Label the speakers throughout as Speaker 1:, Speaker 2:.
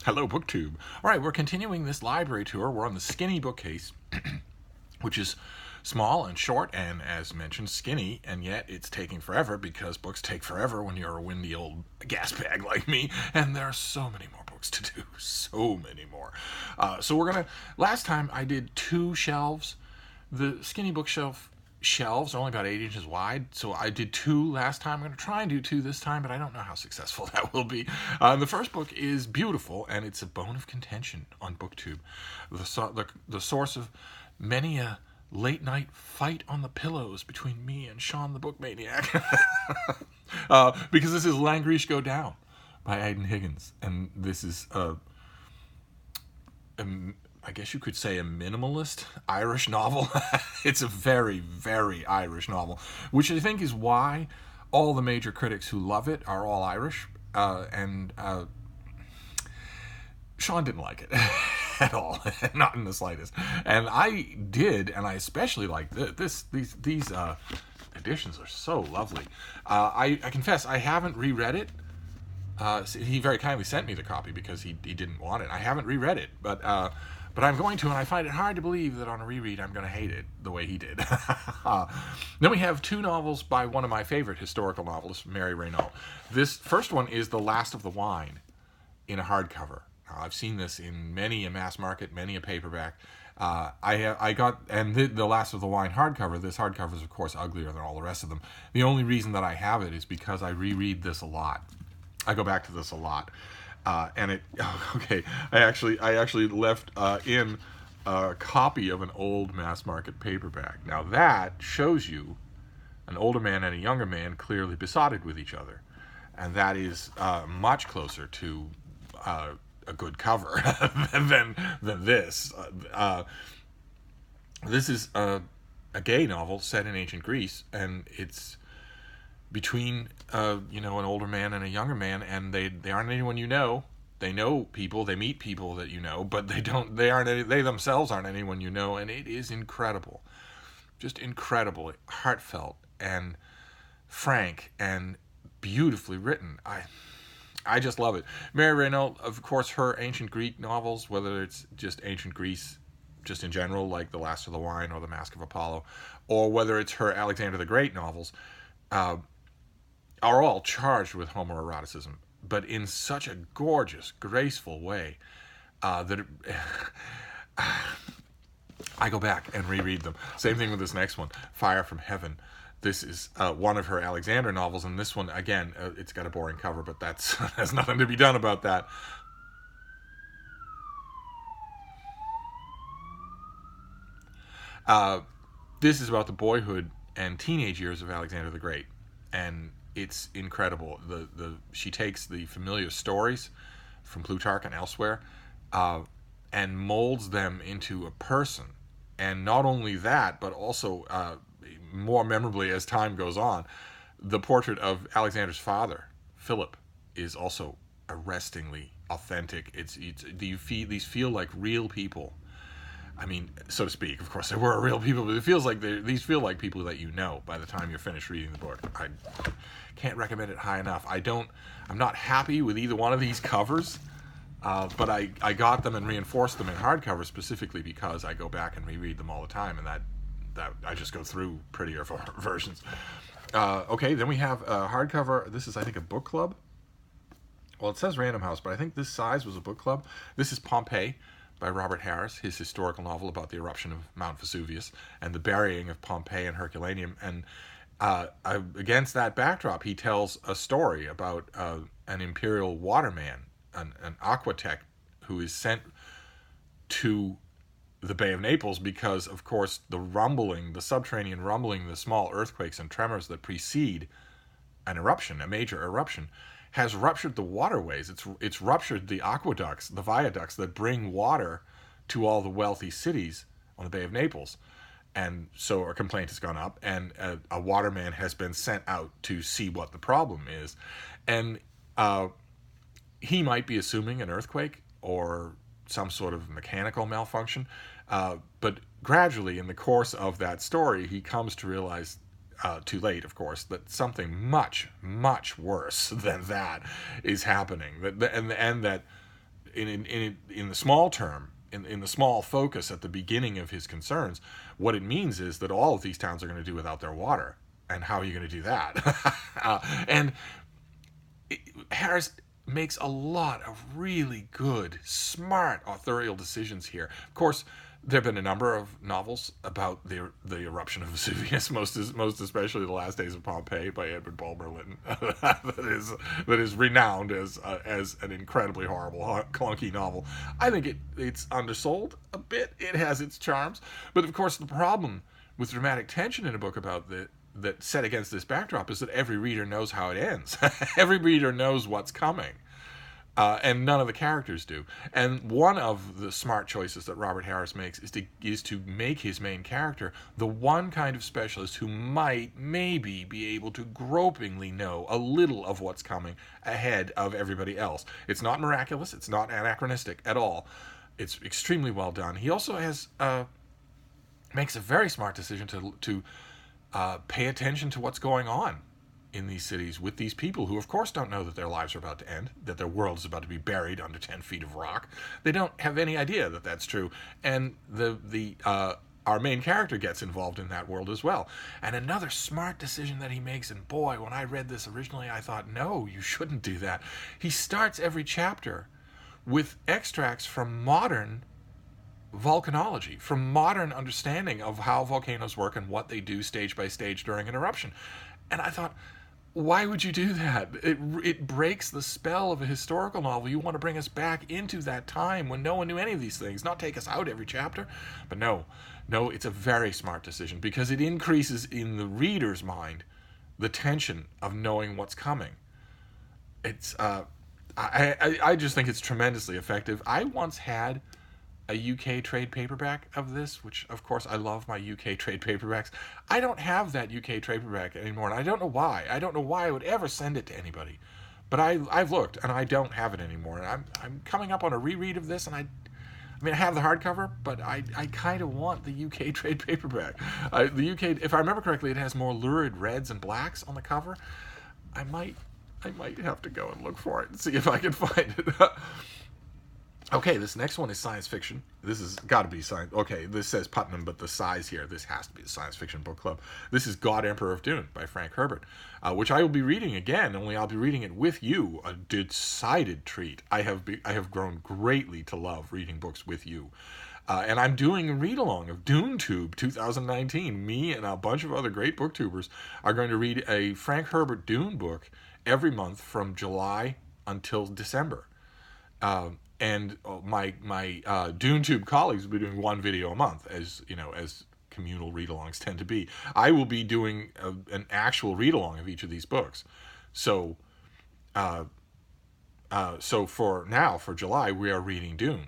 Speaker 1: Hello, BookTube. All right, we're continuing this library tour. We're on the skinny bookcase, which is small and short and, as mentioned, skinny, and yet it's taking forever because books take forever when you're a windy old gas bag like me, and there are so many more books to do. So many more. So we're going to... Last time I did 2 shelves. The skinny bookshelf shelves are only about 8 inches wide, so I did 2 last time. I'm going to try and do 2 this time, but I don't know how successful that will be. The first book is beautiful, and it's a bone of contention on BookTube. The source of many a late-night fight on the pillows between me and Sean the Book Maniac. Because this is Langrishe Go Down by Aidan Higgins, and this is I guess you could say a minimalist Irish novel. It's a very, very Irish novel, which I think is why all the major critics who love it are all Irish. And Sean didn't like it at all, not in the slightest. And I did, and I especially liked these editions are so lovely. I confess I haven't reread it. He very kindly sent me the copy because he didn't want it. I haven't reread it, but I'm going to, and I find it hard to believe that on a reread I'm going to hate it the way he did. Then we have 2 novels by one of my favorite historical novelists, Mary Renault. This first one is The Last of the Wine in a hardcover. Now, I've seen this in many a mass market, many a paperback. I got the Last of the Wine hardcover. This hardcover is, of course, uglier than all the rest of them. The only reason that I have it is because I reread this a lot. I go back to this a lot. And it, okay, I actually left in a copy of an old mass market paperback. Now that shows you an older man and a younger man clearly besotted with each other. And that is much closer to a good cover than this. This is a gay novel set in ancient Greece, and it's between an older man and a younger man, and they aren't anyone you know. They know people, they meet people that you know, but they themselves aren't anyone you know, and it is incredible. Just incredible, heartfelt and frank and beautifully written. I just love it. Mary Renault, of course, her ancient Greek novels, whether it's just ancient Greece just in general, like The Last of the Wine or The Mask of Apollo, or whether it's her Alexander the Great novels, are all charged with homoeroticism, but in such a gorgeous, graceful way that I go back and reread them. Same thing with this next one, Fire from Heaven. This is one of her Alexander novels, and this one, again, it's got a boring cover, but there's nothing to be done about that. This is about the boyhood and teenage years of Alexander the Great, and it's incredible. She takes the familiar stories from Plutarch and elsewhere and molds them into a person. And not only that, but also more memorably as time goes on, the portrait of Alexander's father, Philip, is also arrestingly authentic. These feel like real people. I mean, so to speak. Of course, they were real people, but these feel like people that you know by the time you're finished reading the book. I can't recommend it high enough. I'm not happy with either one of these covers, but I got them and reinforced them in hardcover specifically because I go back and reread them all the time, and that I just go through prettier versions. Okay, then we have a hardcover. This is, I think, a book club. Well, it says Random House, but I think this size was a book club. This is Pompeii by Robert Harris, his historical novel about the eruption of Mount Vesuvius and the burying of Pompeii and Herculaneum. And against that backdrop, he tells a story about an imperial waterman, an aquatech, who is sent to the Bay of Naples because, of course, the subterranean rumbling, the small earthquakes and tremors that precede an eruption, a major eruption, has ruptured the waterways. It's ruptured the aqueducts, the viaducts that bring water to all the wealthy cities on the Bay of Naples. And so a complaint has gone up, and a waterman has been sent out to see what the problem is. And he might be assuming an earthquake or some sort of mechanical malfunction. But gradually, in the course of that story, he comes to realize, too late, of course, that something much, much worse than that is happening. And that in the small term, in the small focus at the beginning of his concerns, what it means is that all of these towns are going to do without their water. And how are you going to do that? And Harris makes a lot of really good, smart authorial decisions here. Of course, there have been a number of novels about the eruption of Vesuvius, most especially The Last Days of Pompeii by Edward Bulwer Lytton, that is renowned as an incredibly horrible, clunky novel. I think it's undersold a bit. It has its charms, but of course the problem with dramatic tension in a book about that set against this backdrop is that every reader knows how it ends. Every reader knows what's coming. And none of the characters do. And one of the smart choices that Robert Harris makes is to make his main character the one kind of specialist who might maybe be able to gropingly know a little of what's coming ahead of everybody else. It's not miraculous. It's not anachronistic at all. It's extremely well done. He also makes a very smart decision to pay attention to what's going on in these cities with these people who, of course, don't know that their lives are about to end, that their world is about to be buried under 10 feet of rock. They don't have any idea that that's true. And our main character gets involved in that world as well. And another smart decision that he makes, and boy, when I read this originally, I thought, no, you shouldn't do that. He starts every chapter with extracts from modern volcanology, from modern understanding of how volcanoes work and what they do stage by stage during an eruption. And I thought, why would you do that? It breaks the spell of a historical novel. You want to bring us back into that time when no one knew any of these things, not take us out every chapter. But no, it's a very smart decision because it increases in the reader's mind the tension of knowing what's coming. It's I just think it's tremendously effective. I once had a UK trade paperback of this, which of course I love my UK trade paperbacks. I don't have that UK trade paperback anymore, and I don't know why. I don't know why I would ever send it to anybody. But I've looked, and I don't have it anymore. And I'm coming up on a reread of this, and I mean, I have the hardcover, but I kind of want the UK trade paperback. The UK, if I remember correctly, it has more lurid reds and blacks on the cover. I might have to go and look for it and see if I can find it. Okay, this next one is science fiction. This has got to be science. Okay, this says Putnam, but the size here, this has to be a science fiction book club. This is God, Emperor of Dune by Frank Herbert, which I will be reading again, only I'll be reading it with you. A decided treat. I have grown greatly to love reading books with you. And I'm doing a read-along of DuneTube 2019. Me and a bunch of other great booktubers are going to read a Frank Herbert Dune book every month from July until December. And my DuneTube colleagues will be doing one video a month, as you know, as communal read-alongs tend to be. I will be doing an actual read-along of each of these books. So, for July we are reading Dune,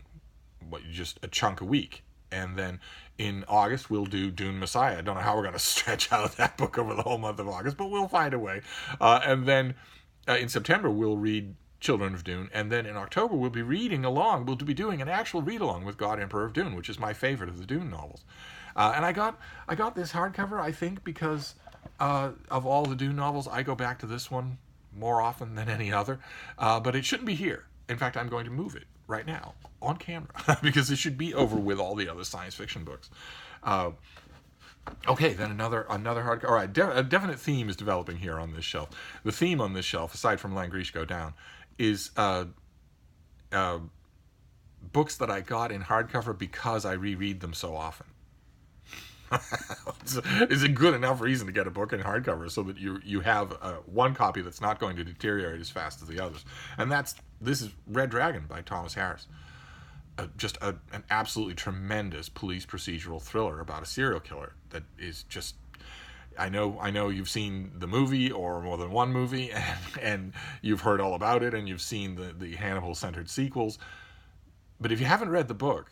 Speaker 1: just a chunk a week, and then in August we'll do Dune Messiah. I don't know how we're going to stretch out that book over the whole month of August, but we'll find a way. And then in September we'll read Children of Dune, and then in October we'll be reading along. We'll be doing an actual read-along with God, Emperor of Dune, which is my favorite of the Dune novels. And I got this hardcover, I think, because of all the Dune novels, I go back to this one more often than any other. But it shouldn't be here. In fact, I'm going to move it right now on camera because it should be over with all the other science fiction books. Okay, then another hardcover. All right, a definite theme is developing here on this shelf. The theme on this shelf, aside from Langrishe Go Down, is books that I got in hardcover because I reread them so often. It's a good enough reason to get a book in hardcover so that you have one copy that's not going to deteriorate as fast as the others. And this is Red Dragon by Thomas Harris. Just an absolutely tremendous police procedural thriller about a serial killer that is just... I know you've seen the movie or more than one movie, and you've heard all about it, and you've seen the Hannibal-centered sequels. But if you haven't read the book,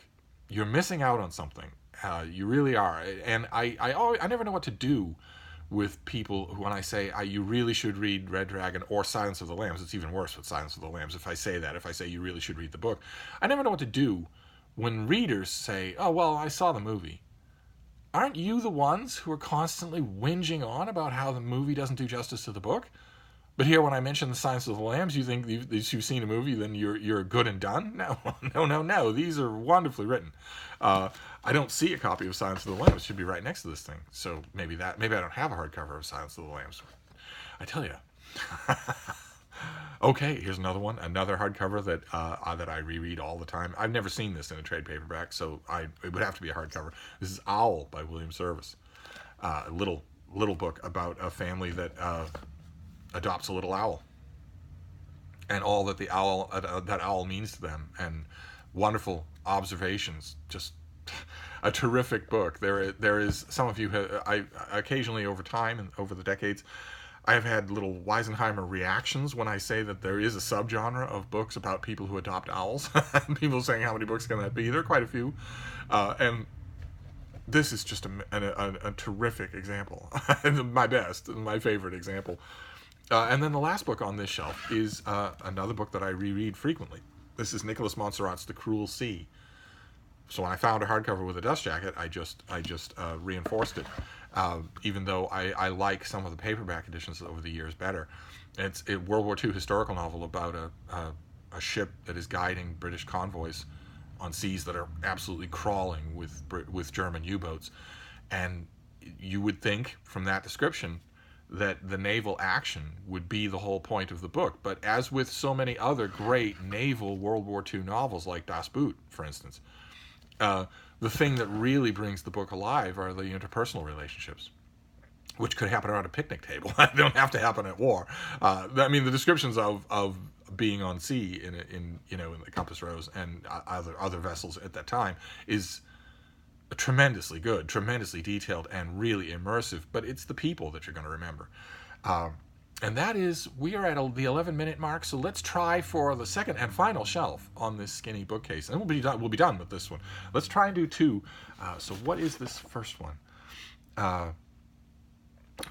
Speaker 1: you're missing out on something. You really are. And I never know what to do with people who, when I say you really should read Red Dragon or Silence of the Lambs. It's even worse with Silence of the Lambs if I say you really should read the book. I never know what to do when readers say, oh, well, I saw the movie. Aren't you the ones who are constantly whinging on about how the movie doesn't do justice to the book? But here, when I mention the Silence of the Lambs, you think you've seen a movie, then you're good and done? No, no. These are wonderfully written. I don't see a copy of Silence of the Lambs. It should be right next to this thing. So maybe I don't have a hardcover of Silence of the Lambs. I tell you. Okay, here's another one, another hardcover that I reread all the time. I've never seen this in a trade paperback, so it would have to be a hardcover. This is Owl by William Service. A little book about a family that adopts a little owl, and all that that owl means to them, and wonderful observations. Just a terrific book. There is some of you I occasionally over time and over the decades, I have had little Weisenheimer reactions when I say that there is a subgenre of books about people who adopt owls. People saying, how many books can that be? There are quite a few, and this is just a terrific example. My favorite example. And then the last book on this shelf is another book that I reread frequently. This is Nicholas Monsarrat's The Cruel Sea. So when I found a hardcover with a dust jacket, I just reinforced it. Even though I like some of the paperback editions over the years better. It's a World War II historical novel about a ship that is guiding British convoys on seas that are absolutely crawling with German U-boats. And you would think from that description that the naval action would be the whole point of the book. But as with so many other great naval World War II novels, like Das Boot, for instance, the thing that really brings the book alive are the interpersonal relationships, which could happen around a picnic table. They don't have to happen at war. I mean, the descriptions of being on sea in the Compass Rose and other vessels at that time is tremendously good, tremendously detailed, and really immersive. But it's the people that you're going to remember. And that is, we are at the 11-minute mark, so let's try for the second and final shelf on this skinny bookcase. And we'll be done with this one. Let's try and do two. So what is this first one?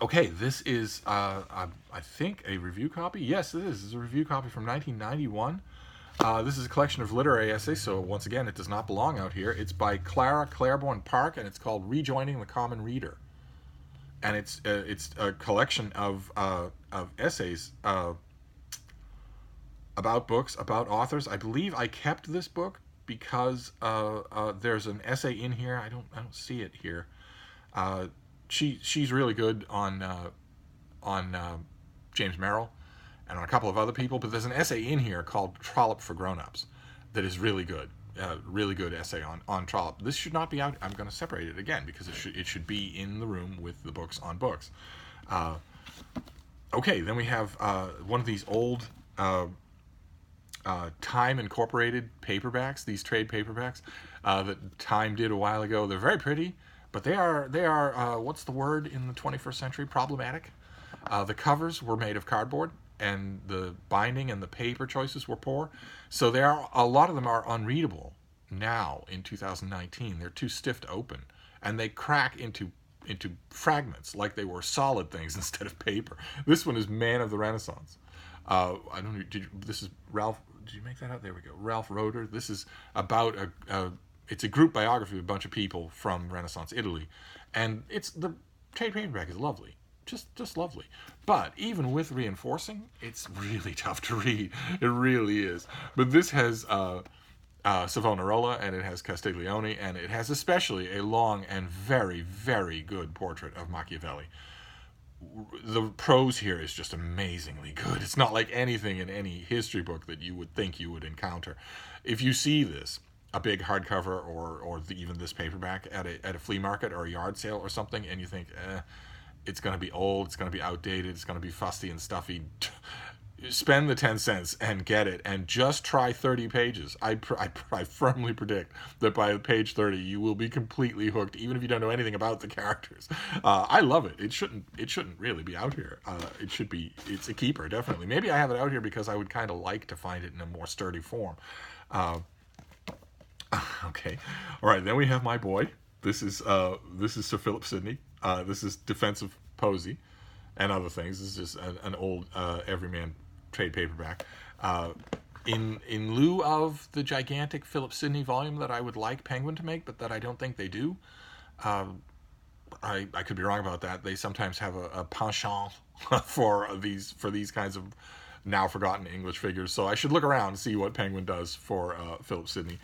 Speaker 1: Okay, this is, I think, a review copy. Yes, it is. This is a review copy from 1991. This is a collection of literary essays, so once again, it does not belong out here. It's by Clara Claiborne Park, and it's called Rejoining the Common Reader. And it's a collection of essays about books, about authors. I believe I kept this book because there's an essay in here. I don't see it here. She's really good on James Merrill and on a couple of other people, but there's an essay in here called Trollope for Grown-Ups that is really good. Really good essay on Trollope. This should not be out. I'm going to separate it again because it should be in the room with the books on books. Okay, then we have one of these old Time Incorporated paperbacks, these trade paperbacks that Time did a while ago. They're very pretty, but they are what's the word in the 21st century? Problematic. The covers were made of cardboard, and the binding and the paper choices were poor. So a lot of them are unreadable now in 2019. They're too stiff to open, and they crack into fragments like they were solid things instead of paper. This one is Man of the Renaissance. I don't know. This is Ralph. Did you make that out? There we go. Ralph Roeder. This is about it's a group biography of a bunch of people from Renaissance Italy, and the trade paperback is lovely. Just lovely. But even with reinforcing, it's really tough to read. It really is. But this has Savonarola, and it has Castiglione, and it has especially a long and very, very good portrait of Machiavelli. The prose here is just amazingly good. It's not like anything in any history book that you would think you would encounter. If you see this, a big hardcover or even this paperback at a flea market or a yard sale or something, and you think, it's going to be old, it's going to be outdated, it's going to be fusty and stuffy, spend the 10 cents and get it, and just try 30 pages. I firmly predict that by page 30 you will be completely hooked, even if you don't know anything about the characters. I love it. It shouldn't really be out here. It's a keeper, definitely. Maybe I have it out here because I would kind of like to find it in a more sturdy form. Okay, all right. Then we have my boy. This is Sir Philip Sidney. This is Defensive Posey and other things. This is just an old everyman trade paperback. In lieu of the gigantic Philip Sidney volume that I would like Penguin to make, but that I don't think they do, I could be wrong about that. They sometimes have a penchant for these kinds of now forgotten English figures. So I should look around and see what Penguin does for Philip Sidney.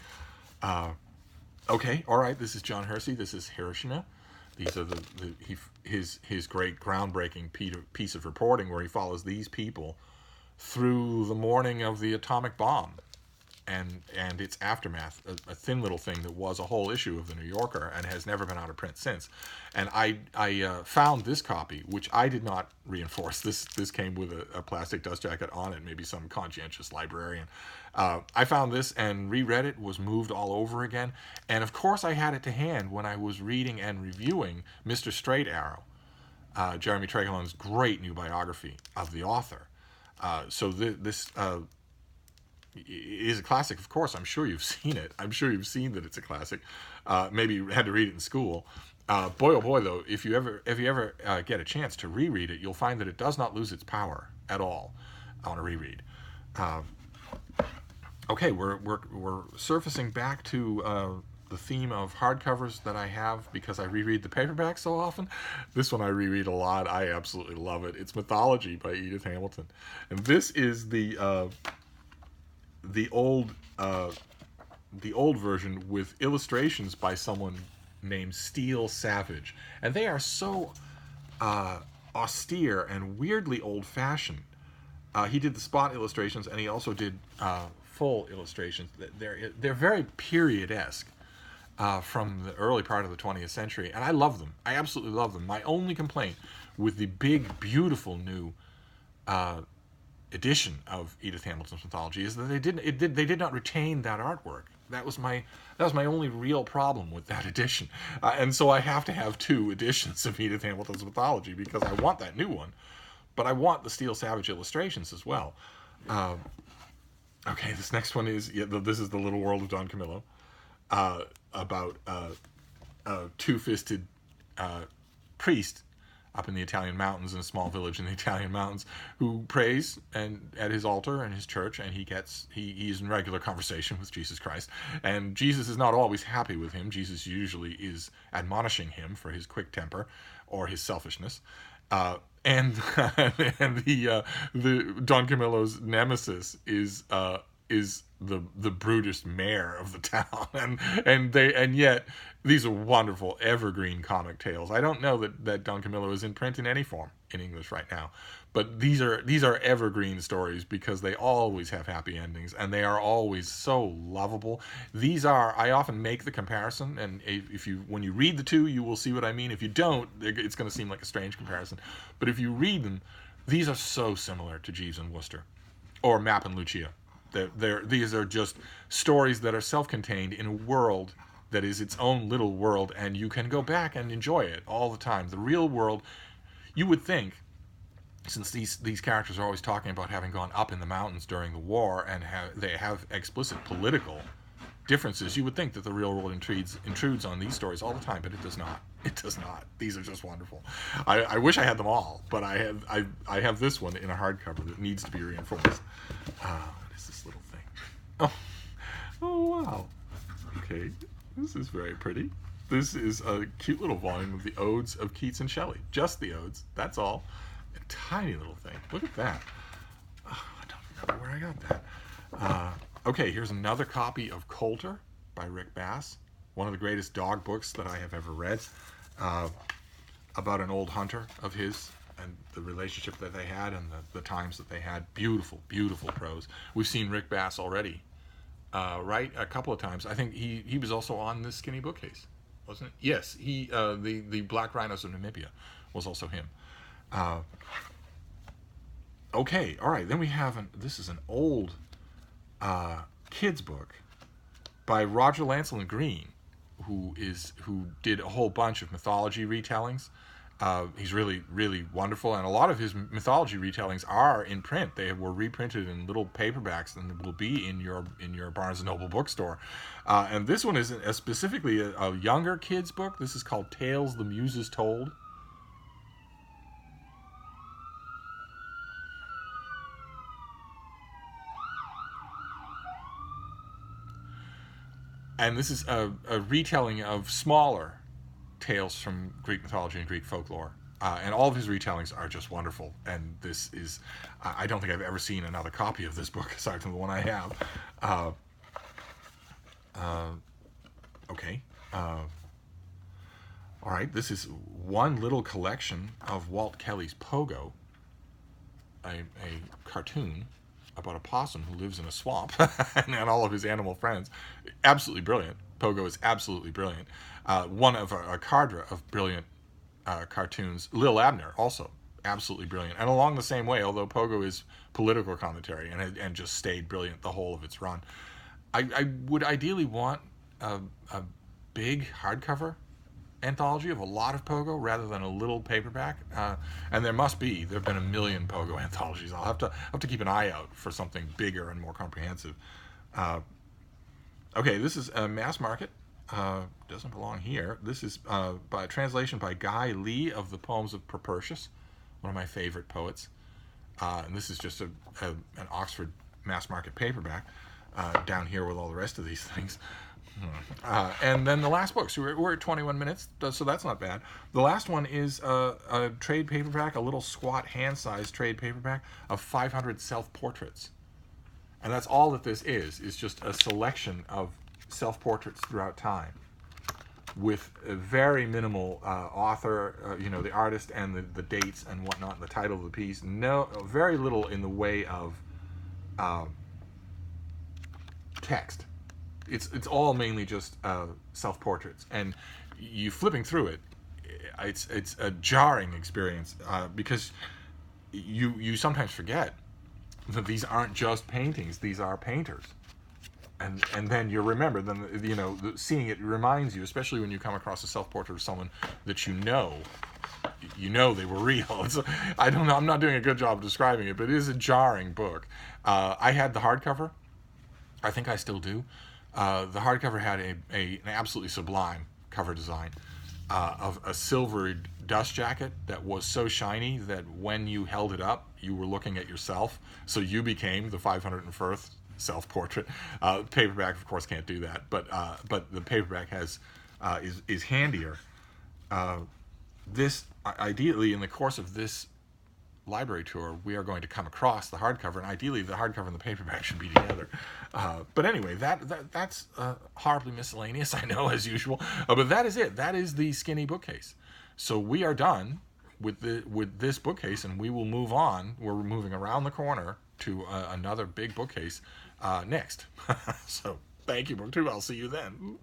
Speaker 1: Okay, all right. This is John Hersey. This is Hiroshima. These are his great groundbreaking piece of reporting where he follows these people through the morning of the atomic bomb and its aftermath, a thin little thing that was a whole issue of the New Yorker and has never been out of print since. And I found this copy, which I did not reinforce. This came with a plastic dust jacket on it, maybe some conscientious librarian. I found this and reread it, was moved all over again. And of course I had it to hand when I was reading and reviewing Mr. Straight Arrow, Jeremy Tregelon's great new biography of the author. So this is a classic, of course. I'm sure you've seen it. I'm sure you've seen that it's a classic. Maybe you had to read it in school. Boy, oh boy, though, if you ever get a chance to reread it, you'll find that it does not lose its power at all on a reread. Okay, we're surfacing back to the theme of hardcovers that I have because I reread the paperback so often. This one I reread a lot. I absolutely love it. It's Mythology by Edith Hamilton, and this is the old version with illustrations by someone named Steele Savage, and they are so austere and weirdly old-fashioned. He did the spot illustrations, and he also did full illustrations. They're very period-esque from the early part of the 20th century, and I love them. I absolutely love them. My only complaint with the big, beautiful new edition of Edith Hamilton's Mythology is that they did not retain that artwork. That was my only real problem with that edition, and so I have to have two editions of Edith Hamilton's Mythology because I want that new one, but I want the Steele Savage illustrations as well. Okay, this next one is this is The Little World of Don Camillo, about a two-fisted priest up in the Italian mountains, in a small village in the Italian mountains, who prays and at his altar in his church, and he's in regular conversation with Jesus Christ, and Jesus is not always happy with him. Jesus usually is admonishing him for his quick temper or his selfishness, and the Don Camillo's nemesis is the brutish mayor of the town, and yet these are wonderful evergreen comic tales. I don't know that Don Camillo is in print in any form in English right now, but these are evergreen stories because they always have happy endings and they are always so lovable. I often make the comparison, and when you read the two, you will see what I mean. If you don't, it's going to seem like a strange comparison, but if you read them, these are so similar to Jeeves and Wooster or Mapp and Lucia. These are just stories that are self-contained in a world that is its own little world, and you can go back and enjoy it all the time. The real world, you would think, since these characters are always talking about having gone up in the mountains during the war and they have explicit political differences, you would think that the real world intrudes on these stories all the time, but it does not. It does not. These are just wonderful. I wish I had them all, but I have this one in a hardcover that needs to be reinforced. This little thing. Oh wow. Okay, this is very pretty. This is a cute little volume of the Odes of Keats and Shelley. Just the Odes, that's all. A tiny little thing. Look at that. Oh, I don't remember where I got that. Okay, here's another copy of Coulter by Rick Bass. One of the greatest dog books that I have ever read. About an old hunter of his and the relationship that they had and the times that they had. Beautiful, beautiful prose. We've seen Rick Bass already, right? A couple of times. I think he was also on this skinny bookcase, wasn't it? Yes, the Black Rhinos of Namibia was also him. Okay, all right. Then we have this is an old kids book by Roger Lancelin Green, who did a whole bunch of mythology retellings. He's really, really wonderful, and a lot of his mythology retellings are in print. They were reprinted in little paperbacks and will be in your Barnes & Noble bookstore. And this one is specifically a younger kids book. This is called Tales the Muses Told. And this is a retelling of smaller tales from Greek mythology and Greek folklore. And all of his retellings are just wonderful. And this is, I don't think I've ever seen another copy of this book aside from the one I have. Okay. All right. This is one little collection of Walt Kelly's Pogo, a cartoon about a possum who lives in a swamp and all of his animal friends. Absolutely brilliant. Pogo is absolutely brilliant. One of a cadre of brilliant cartoons. Lil Abner, also absolutely brilliant. And along the same way, although Pogo is political commentary and just stayed brilliant the whole of its run. I would ideally want a big hardcover anthology of a lot of Pogo rather than a little paperback. And there have been a million Pogo anthologies. I'll have to keep an eye out for something bigger and more comprehensive. Okay, this is a mass market. Doesn't belong here. This is by translation by Guy Lee of the Poems of Propertius, one of my favorite poets. And this is just an Oxford mass market paperback down here with all the rest of these things. And then the last book. So we're at 21 minutes, so that's not bad. The last one is a trade paperback, a little squat hand-sized trade paperback of 500 self-portraits. And that's all that this is just a selection of self-portraits throughout time with a very minimal author, the artist and the dates and whatnot, and the title of the piece. Very little in the way of text. It's all mainly just self-portraits, and you flipping through it, it's a jarring experience because you sometimes forget that these aren't just paintings; these are painters, and then you remember. Then seeing it reminds you, especially when you come across a self-portrait of someone that you know they were real. I don't know. I'm not doing a good job of describing it, but it is a jarring book. I had the hardcover. I think I still do. The hardcover had an absolutely sublime cover design of a silvered dust jacket that was so shiny that when you held it up, you were looking at yourself. So you became the 501st self-portrait. Paperback, of course, can't do that, but the paperback is handier. This ideally, in the course of this library tour, we are going to come across the hardcover, and ideally the hardcover and the paperback should be together. But anyway, that's horribly miscellaneous, I know, as usual. But that is it. That is the skinny bookcase. So we are done with this bookcase, and we will move on. We're moving around the corner to another big bookcase next. So thank you, BookTube. I'll see you then.